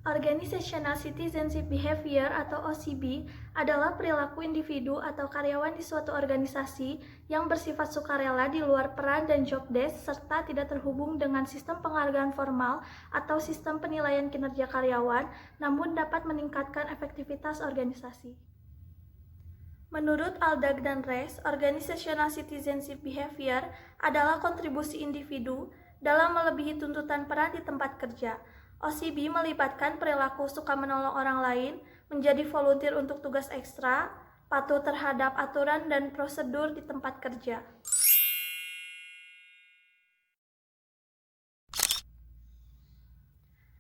Organizational Citizenship Behavior atau OCB adalah perilaku individu atau karyawan di suatu organisasi yang bersifat sukarela di luar peran dan job desk serta tidak terhubung dengan sistem penghargaan formal atau sistem penilaian kinerja karyawan, namun dapat meningkatkan efektivitas organisasi. Menurut Aldag dan Rees, Organizational Citizenship Behavior adalah kontribusi individu dalam melebihi tuntutan peran di tempat kerja. OCB melibatkan perilaku suka menolong orang lain, menjadi volunteer untuk tugas ekstra, patuh terhadap aturan dan prosedur di tempat kerja.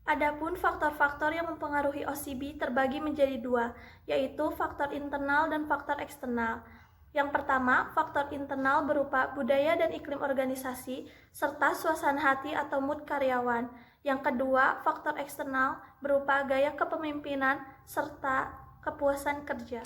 Adapun faktor-faktor yang mempengaruhi OCB terbagi menjadi dua, yaitu faktor internal dan faktor eksternal. Yang pertama, faktor internal berupa budaya dan iklim organisasi, serta suasana hati atau mood karyawan. Yang kedua, faktor eksternal berupa gaya kepemimpinan serta kepuasan kerja.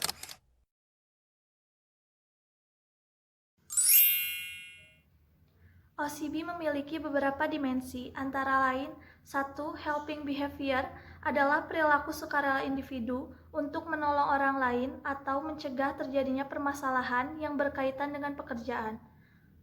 OCB memiliki beberapa dimensi, antara lain 1. Helping behavior adalah perilaku sukarela individu untuk menolong orang lain atau mencegah terjadinya permasalahan yang berkaitan dengan pekerjaan.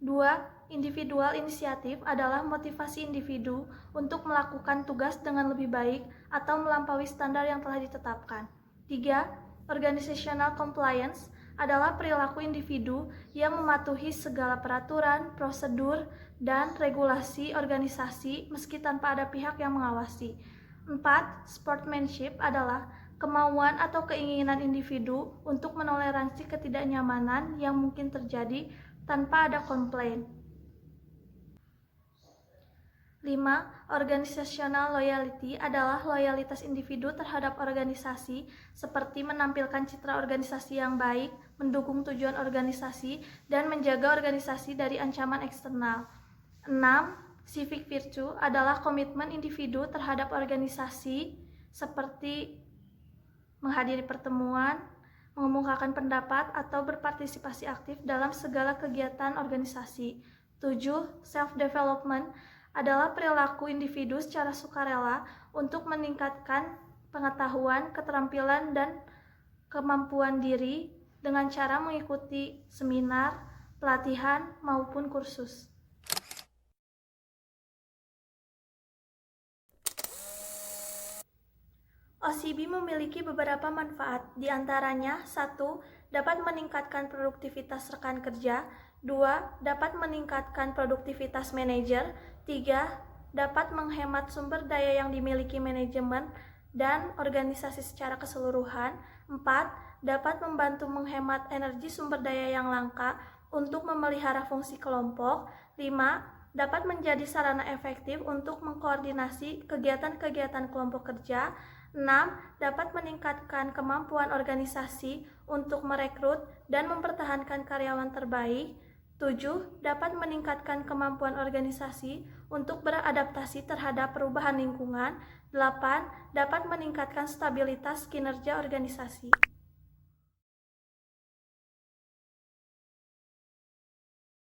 2. Individual inisiatif adalah motivasi individu untuk melakukan tugas dengan lebih baik atau melampaui standar yang telah ditetapkan. 3. Organizational compliance adalah perilaku individu yang mematuhi segala peraturan, prosedur, dan regulasi organisasi meski tanpa ada pihak yang mengawasi. 4. Sportsmanship adalah kemauan atau keinginan individu untuk menoleransi ketidaknyamanan yang mungkin terjadi tanpa ada komplain. 5. Organizational loyalty adalah loyalitas individu terhadap organisasi seperti menampilkan citra organisasi yang baik, mendukung tujuan organisasi, dan menjaga organisasi dari ancaman eksternal. 6. Civic virtue adalah komitmen individu terhadap organisasi seperti menghadiri pertemuan, mengemukakan pendapat, atau berpartisipasi aktif dalam segala kegiatan organisasi. 7. Self-development adalah perilaku individu secara sukarela untuk meningkatkan pengetahuan, keterampilan, dan kemampuan diri dengan cara mengikuti seminar, pelatihan, maupun kursus. OCB memiliki beberapa manfaat, di antaranya 1. Dapat meningkatkan produktivitas rekan kerja. 2. Dapat meningkatkan produktivitas manajer. 3. Dapat menghemat sumber daya yang dimiliki manajemen dan organisasi secara keseluruhan. 4. Dapat membantu menghemat energi sumber daya yang langka untuk memelihara fungsi kelompok. 5. Dapat menjadi sarana efektif untuk mengkoordinasi kegiatan-kegiatan kelompok kerja. 6. Dapat meningkatkan kemampuan organisasi untuk merekrut dan mempertahankan karyawan terbaik. 7. Dapat meningkatkan kemampuan organisasi untuk beradaptasi terhadap perubahan lingkungan. 8. Dapat meningkatkan stabilitas kinerja organisasi.